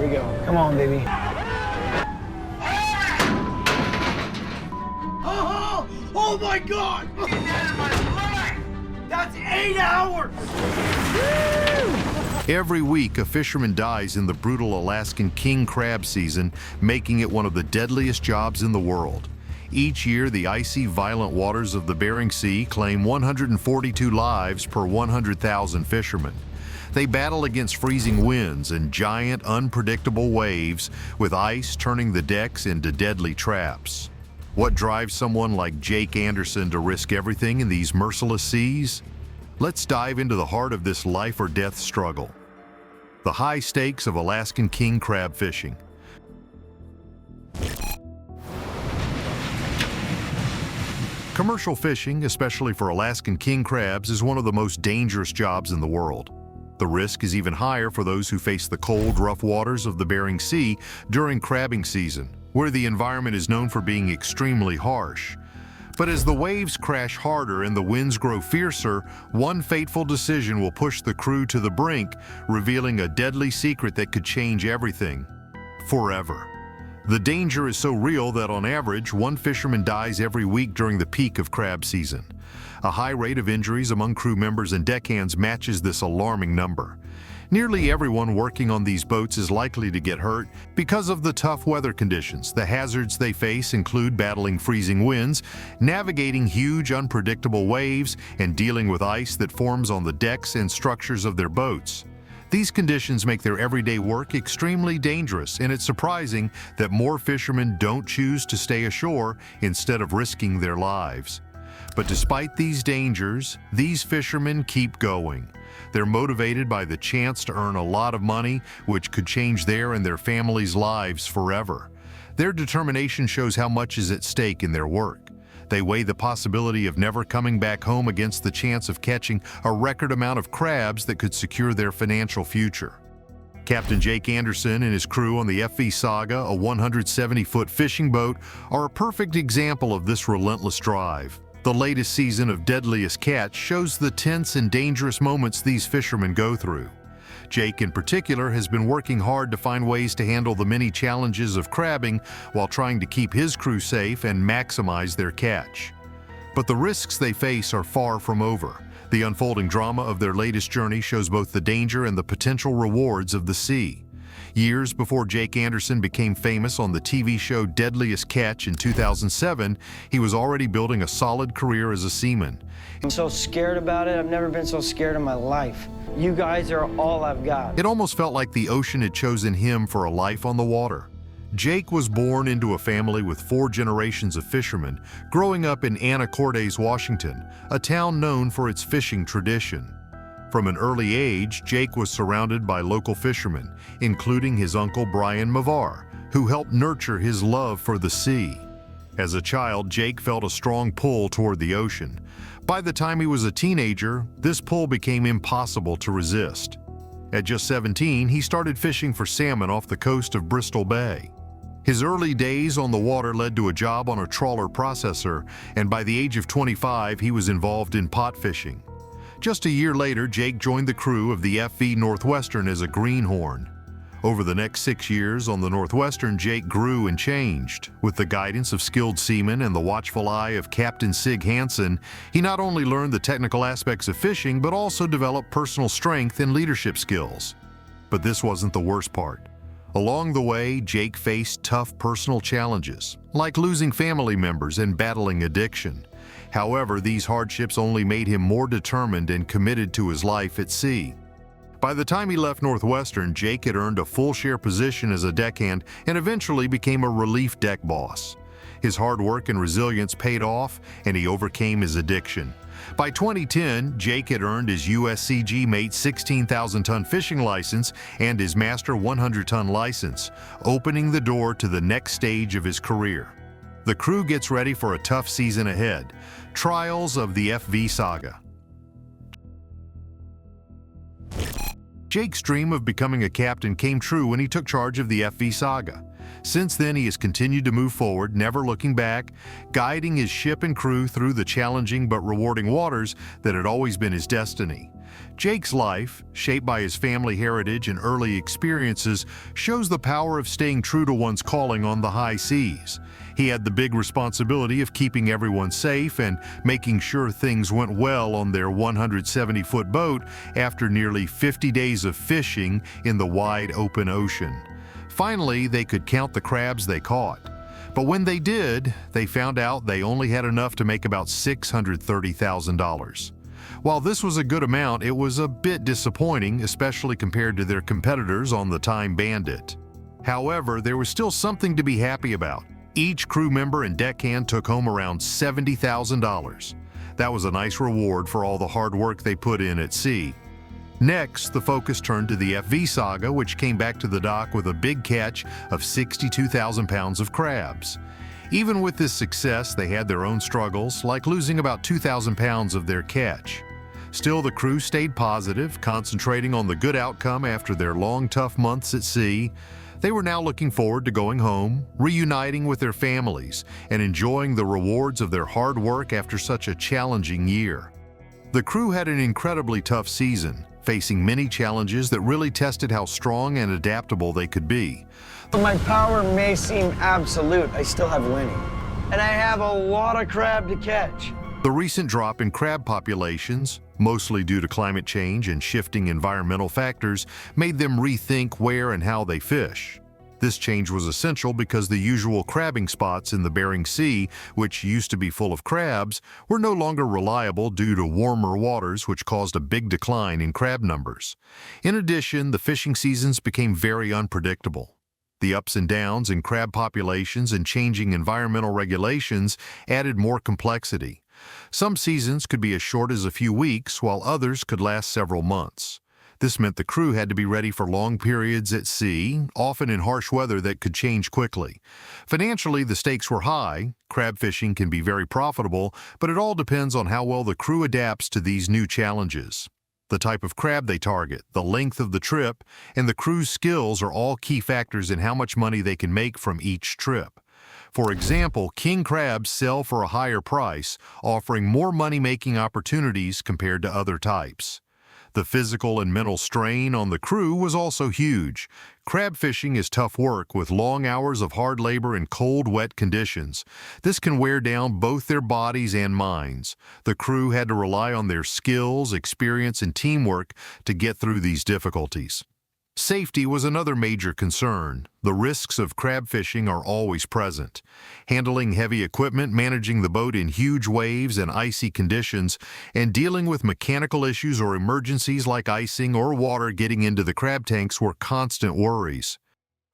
we go. Come on, baby. Oh my God! Get out of my life! That's 8 hours! Every week, a fisherman dies in the brutal Alaskan king crab season, making it one of the deadliest jobs in the world. Each year, the icy, violent waters of the Bering Sea claim 142 lives per 100,000 fishermen. They battle against freezing winds and giant, unpredictable waves, with ice turning the decks into deadly traps. What drives someone like Jake Anderson to risk everything in these merciless seas? Let's dive into the heart of this life or death struggle. The high stakes of Alaskan king crab fishing. Commercial fishing, especially for Alaskan king crabs, is one of the most dangerous jobs in the world. The risk is even higher for those who face the cold, rough waters of the Bering Sea during crabbing season, where the environment is known for being extremely harsh. But as the waves crash harder and the winds grow fiercer, one fateful decision will push the crew to the brink, revealing a deadly secret that could change everything forever. The danger is so real that on average, one fisherman dies every week during the peak of crab season. A high rate of injuries among crew members and deckhands matches this alarming number. Nearly everyone working on these boats is likely to get hurt because of the tough weather conditions. The hazards they face include battling freezing winds, navigating huge, unpredictable waves, and dealing with ice that forms on the decks and structures of their boats. These conditions make their everyday work extremely dangerous, and it's surprising that more fishermen don't choose to stay ashore instead of risking their lives. But despite these dangers, these fishermen keep going. They're motivated by the chance to earn a lot of money, which could change their and their families' lives forever. Their determination shows how much is at stake in their work. They weigh the possibility of never coming back home against the chance of catching a record amount of crabs that could secure their financial future. Captain Jake Anderson and his crew on the FV Saga, a 170-foot fishing boat, are a perfect example of this relentless drive. The latest season of Deadliest Catch shows the tense and dangerous moments these fishermen go through. Jake, in particular, has been working hard to find ways to handle the many challenges of crabbing while trying to keep his crew safe and maximize their catch. But the risks they face are far from over. The unfolding drama of their latest journey shows both the danger and the potential rewards of the sea. Years before Jake Anderson became famous on the TV show Deadliest Catch in 2007, he was already building a solid career as a seaman. I'm so scared about it. I've never been so scared in my life. You guys are all I've got. It almost felt like the ocean had chosen him for a life on the water. Jake was born into a family with 4 generations of fishermen, growing up in Anacortes, Washington, a town known for its fishing tradition. From an early age, Jake was surrounded by local fishermen, including his uncle Brian Mavar, who helped nurture his love for the sea. As a child, Jake felt a strong pull toward the ocean. By the time he was a teenager, this pull became impossible to resist. At just 17, he started fishing for salmon off the coast of Bristol Bay. His early days on the water led to a job on a trawler processor, and by the age of 25, he was involved in pot fishing. Just a year later, Jake joined the crew of the FV Northwestern as a greenhorn. Over the next 6 years on the Northwestern, Jake grew and changed. With the guidance of skilled seamen and the watchful eye of Captain Sig Hansen, he not only learned the technical aspects of fishing, but also developed personal strength and leadership skills. But this wasn't the worst part. Along the way, Jake faced tough personal challenges, like losing family members and battling addiction. However, these hardships only made him more determined and committed to his life at sea. By the time he left Northwestern, Jake had earned a full share position as a deckhand and eventually became a relief deck boss. His hard work and resilience paid off, and he overcame his addiction. By 2010, Jake had earned his USCG Mate 16,000-ton fishing license and his Master 100-ton license, opening the door to the next stage of his career. The crew gets ready for a tough season ahead. Trials of the FV Saga. Jake's dream of becoming a captain came true when he took charge of the FV Saga. Since then, he has continued to move forward, never looking back, guiding his ship and crew through the challenging but rewarding waters that had always been his destiny. Jake's life, shaped by his family heritage and early experiences, shows the power of staying true to one's calling on the high seas. He had the big responsibility of keeping everyone safe and making sure things went well on their 170-foot boat after nearly 50 days of fishing in the wide open ocean. Finally, they could count the crabs they caught. But when they did, they found out they only had enough to make about $630,000. While this was a good amount, it was a bit disappointing, especially compared to their competitors on the Time Bandit. However, there was still something to be happy about. Each crew member and deckhand took home around $70,000. That was a nice reward for all the hard work they put in at sea. Next, the focus turned to the FV Saga, which came back to the dock with a big catch of 62,000 pounds of crabs. Even with this success, they had their own struggles, like losing about 2,000 pounds of their catch. Still, the crew stayed positive, concentrating on the good outcome after their long, tough months at sea. They were now looking forward to going home, reuniting with their families, and enjoying the rewards of their hard work after such a challenging year. The crew had an incredibly tough season, facing many challenges that really tested how strong and adaptable they could be. My power may seem absolute, I still have winning. And I have a lot of crab to catch. The recent drop in crab populations, mostly due to climate change and shifting environmental factors, made them rethink where and how they fish. This change was essential because the usual crabbing spots in the Bering Sea, which used to be full of crabs, were no longer reliable due to warmer waters, which caused a big decline in crab numbers. In addition, the fishing seasons became very unpredictable. The ups and downs in crab populations and changing environmental regulations added more complexity. Some seasons could be as short as a few weeks, while others could last several months. This meant the crew had to be ready for long periods at sea, often in harsh weather that could change quickly. Financially, the stakes were high. Crab fishing can be very profitable, but it all depends on how well the crew adapts to these new challenges. The type of crab they target, the length of the trip, and the crew's skills are all key factors in how much money they can make from each trip. For example, king crabs sell for a higher price, offering more money-making opportunities compared to other types. The physical and mental strain on the crew was also huge. Crab fishing is tough work with long hours of hard labor in cold, wet conditions. This can wear down both their bodies and minds. The crew had to rely on their skills, experience, and teamwork to get through these difficulties. Safety was another major concern. The risks of crab fishing are always present. Handling heavy equipment, managing the boat in huge waves and icy conditions, and dealing with mechanical issues or emergencies like icing or water getting into the crab tanks were constant worries.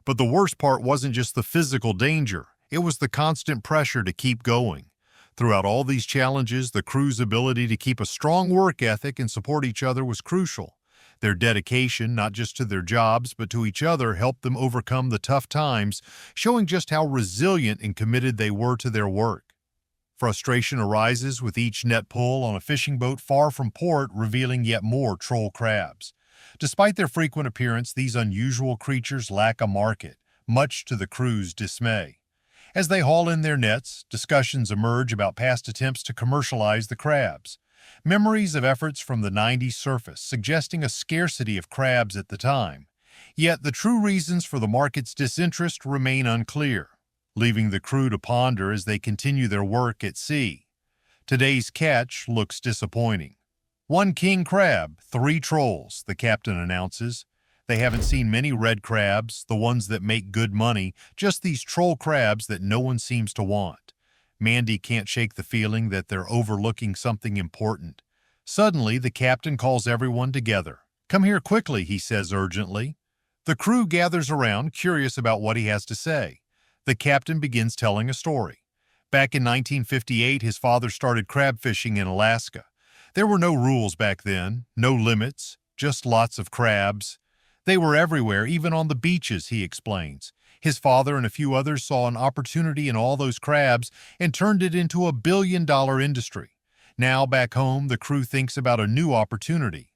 But the worst part wasn't just the physical danger, it was the constant pressure to keep going. Throughout all these challenges, the crew's ability to keep a strong work ethic and support each other was crucial. Their dedication, not just to their jobs, but to each other, helped them overcome the tough times, showing just how resilient and committed they were to their work. Frustration arises with each net pull on a fishing boat far from port, revealing yet more troll crabs. Despite their frequent appearance, these unusual creatures lack a market, much to the crew's dismay. As they haul in their nets, discussions emerge about past attempts to commercialize the crabs. Memories of efforts from the 90s surface, suggesting a scarcity of crabs at the time. Yet the true reasons for the market's disinterest remain unclear, leaving the crew to ponder as they continue their work at sea. Today's catch looks disappointing. 1 king crab, 3 trolls, the captain announces. They haven't seen many red crabs, the ones that make good money, just these troll crabs that no one seems to want. Mandy can't shake the feeling that they're overlooking something important. Suddenly, the captain calls everyone together. "Come here quickly," he says urgently. The crew gathers around, curious about what he has to say. The captain begins telling a story. Back in 1958, his father started crab fishing in Alaska. There were no rules back then, no limits, just lots of crabs. They were everywhere, even on the beaches, he explains. His father and a few others saw an opportunity in all those crabs and turned it into a billion-dollar industry. Now, back home, the crew thinks about a new opportunity: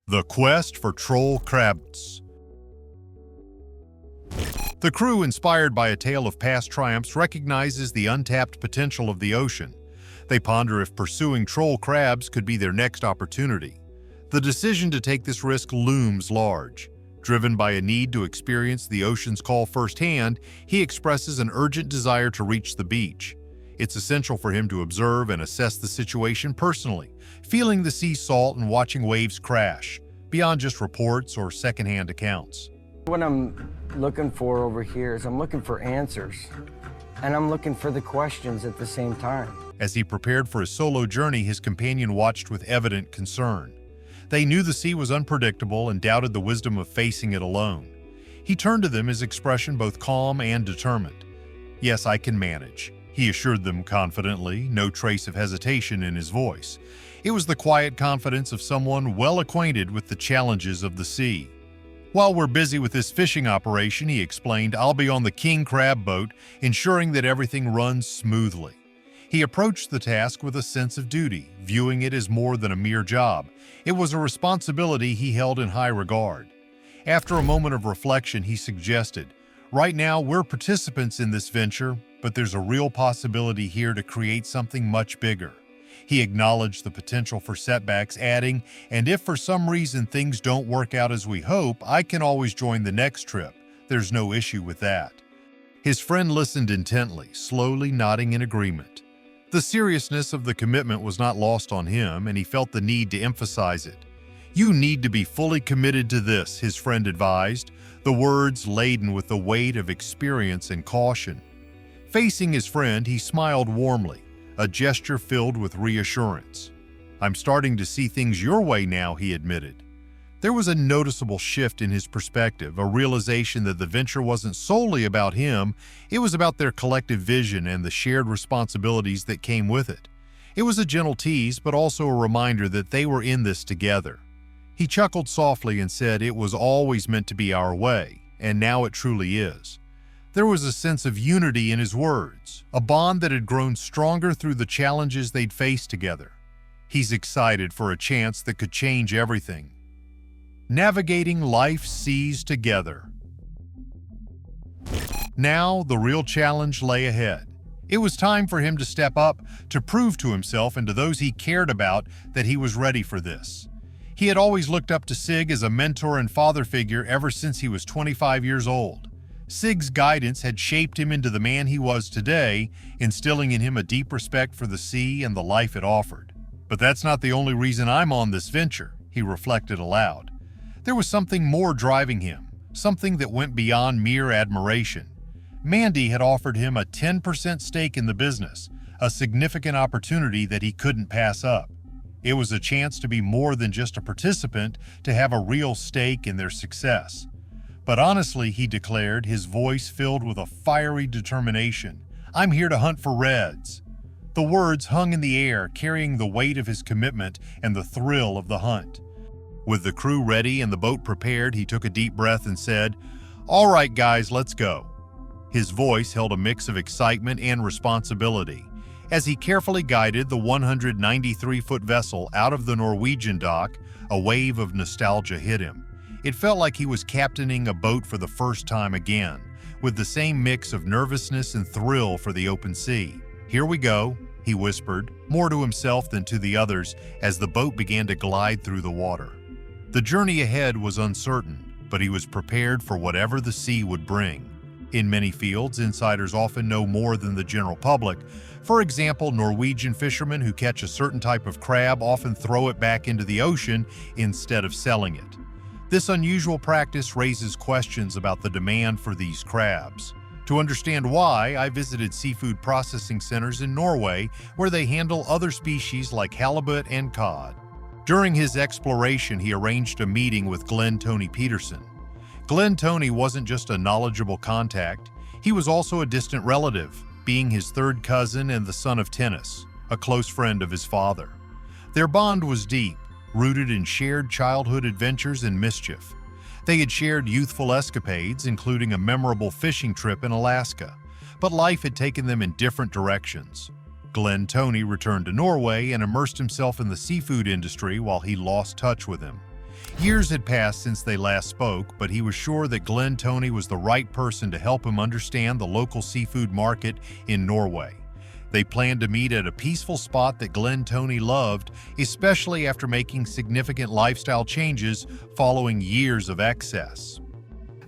the quest for troll crabs. The crew, inspired by a tale of past triumphs, recognizes the untapped potential of the ocean. They ponder if pursuing troll crabs could be their next opportunity. The decision to take this risk looms large. Driven by a need to experience the ocean's call firsthand, he expresses an urgent desire to reach the beach. It's essential for him to observe and assess the situation personally, feeling the sea salt and watching waves crash, beyond just reports or secondhand accounts. What I'm looking for over here is I'm looking for answers, and I'm looking for the questions at the same time. As he prepared for his solo journey, his companion watched with evident concern. They knew the sea was unpredictable and doubted the wisdom of facing it alone. He turned to them, his expression both calm and determined. "Yes, I can manage," he assured them confidently, no trace of hesitation in his voice. It was the quiet confidence of someone well acquainted with the challenges of the sea. "While we're busy with this fishing operation," he explained, "I'll be on the king crab boat, ensuring that everything runs smoothly." He approached the task with a sense of duty, viewing it as more than a mere job. It was a responsibility he held in high regard. After a moment of reflection, he suggested, "Right now, we're participants in this venture, but there's a real possibility here to create something much bigger." He acknowledged the potential for setbacks, adding, "And if for some reason things don't work out as we hope, I can always join the next trip. There's no issue with that." His friend listened intently, slowly nodding in agreement. The seriousness of the commitment was not lost on him, and he felt the need to emphasize it. "You need to be fully committed to this," his friend advised, the words laden with the weight of experience and caution. Facing his friend, he smiled warmly, a gesture filled with reassurance. "I'm starting to see things your way now," he admitted. There was a noticeable shift in his perspective, a realization that the venture wasn't solely about him, it was about their collective vision and the shared responsibilities that came with it. It was a gentle tease, but also a reminder that they were in this together. He chuckled softly and said, "It was always meant to be our way, and now it truly is." There was a sense of unity in his words, a bond that had grown stronger through the challenges they'd faced together. He's excited for a chance that could change everything. Navigating life's seas together. Now, the real challenge lay ahead. It was time for him to step up, to prove to himself and to those he cared about that he was ready for this. He had always looked up to Sig as a mentor and father figure ever since he was 25 years old. Sig's guidance had shaped him into the man he was today, instilling in him a deep respect for the sea and the life it offered. "But that's not the only reason I'm on this venture," he reflected aloud. There was something more driving him, something that went beyond mere admiration. Mandy had offered him a 10% stake in the business, a significant opportunity that he couldn't pass up. It was a chance to be more than just a participant, to have a real stake in their success. "But honestly," he declared, his voice filled with a fiery determination, "I'm here to hunt for reds." The words hung in the air, carrying the weight of his commitment and the thrill of the hunt. With the crew ready and the boat prepared, he took a deep breath and said, "All right, guys, let's go." His voice held a mix of excitement and responsibility. As he carefully guided the 193-foot vessel out of the Norwegian dock, a wave of nostalgia hit him. It felt like he was captaining a boat for the first time again, with the same mix of nervousness and thrill for the open sea. "Here we go," he whispered, more to himself than to the others, as the boat began to glide through the water. The journey ahead was uncertain, but he was prepared for whatever the sea would bring. In many fields, insiders often know more than the general public. For example, Norwegian fishermen who catch a certain type of crab often throw it back into the ocean instead of selling it. This unusual practice raises questions about the demand for these crabs. To understand why, I visited seafood processing centers in Norway where they handle other species like halibut and cod. During his exploration, he arranged a meeting with Glenn Tony Peterson. Glenn Tony wasn't just a knowledgeable contact, he was also a distant relative, being his third cousin and the son of Tennis, a close friend of his father. Their bond was deep, rooted in shared childhood adventures and mischief. They had shared youthful escapades, including a memorable fishing trip in Alaska, but life had taken them in different directions. Glenn Tony returned to Norway and immersed himself in the seafood industry while he lost touch with him. Years had passed since they last spoke, but he was sure that Glenn Toney was the right person to help him understand the local seafood market in Norway. They planned to meet at a peaceful spot that Glenn Toney loved, especially after making significant lifestyle changes following years of excess.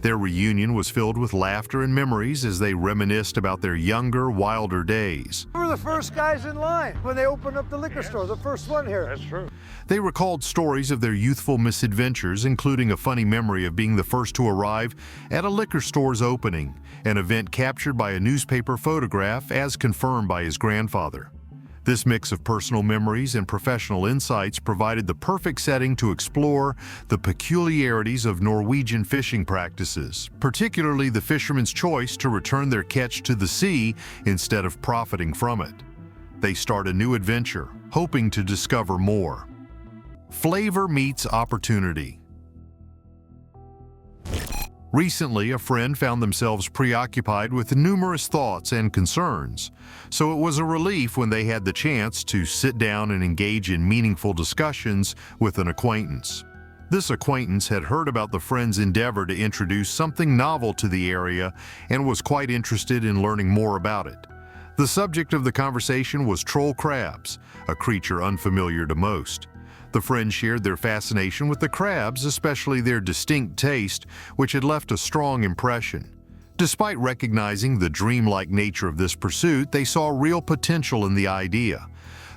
Their reunion was filled with laughter and memories as they reminisced about their younger, wilder days. We were the first guys in line when they opened up the liquor store, the first one here. That's true. They recalled stories of their youthful misadventures, including a funny memory of being the first to arrive at a liquor store's opening, an event captured by a newspaper photograph as confirmed by his grandfather. This mix of personal memories and professional insights provided the perfect setting to explore the peculiarities of Norwegian fishing practices, particularly the fisherman's choice to return their catch to the sea instead of profiting from it. They start a new adventure, hoping to discover more. Flavor meets opportunity. Recently, a friend found themselves preoccupied with numerous thoughts and concerns, so it was a relief when they had the chance to sit down and engage in meaningful discussions with an acquaintance. This acquaintance had heard about the friend's endeavor to introduce something novel to the area and was quite interested in learning more about it. The subject of the conversation was troll crabs, a creature unfamiliar to most. The friends shared their fascination with the crabs, especially their distinct taste, which had left a strong impression. Despite recognizing the dreamlike nature of this pursuit, they saw real potential in the idea.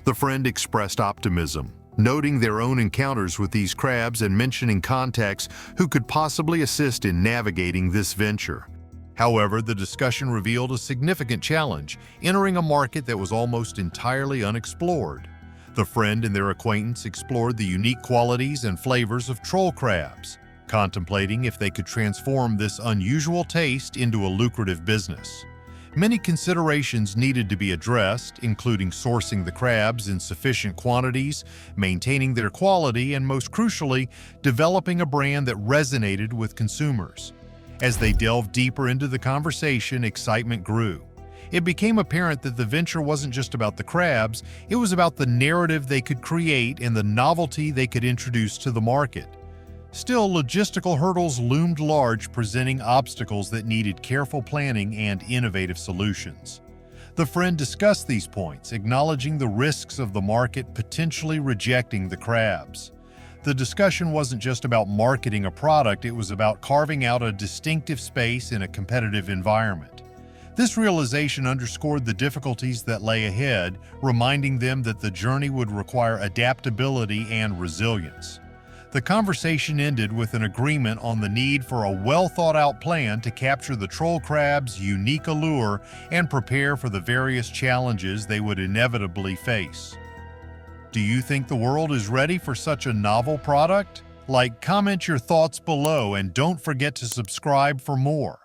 The friend expressed optimism, noting their own encounters with these crabs and mentioning contacts who could possibly assist in navigating this venture. However, the discussion revealed a significant challenge, entering a market that was almost entirely unexplored. The friend and their acquaintance explored the unique qualities and flavors of troll crabs, contemplating if they could transform this unusual taste into a lucrative business. Many considerations needed to be addressed, including sourcing the crabs in sufficient quantities, maintaining their quality, and most crucially, developing a brand that resonated with consumers. As they delved deeper into the conversation, excitement grew. It became apparent that the venture wasn't just about the crabs, it was about the narrative they could create and the novelty they could introduce to the market. Still, logistical hurdles loomed large, presenting obstacles that needed careful planning and innovative solutions. The friend discussed these points, acknowledging the risks of the market potentially rejecting the crabs. The discussion wasn't just about marketing a product, it was about carving out a distinctive space in a competitive environment. This realization underscored the difficulties that lay ahead, reminding them that the journey would require adaptability and resilience. The conversation ended with an agreement on the need for a well-thought-out plan to capture the troll crab's unique allure and prepare for the various challenges they would inevitably face. Do you think the world is ready for such a novel product? Comment your thoughts below and don't forget to subscribe for more.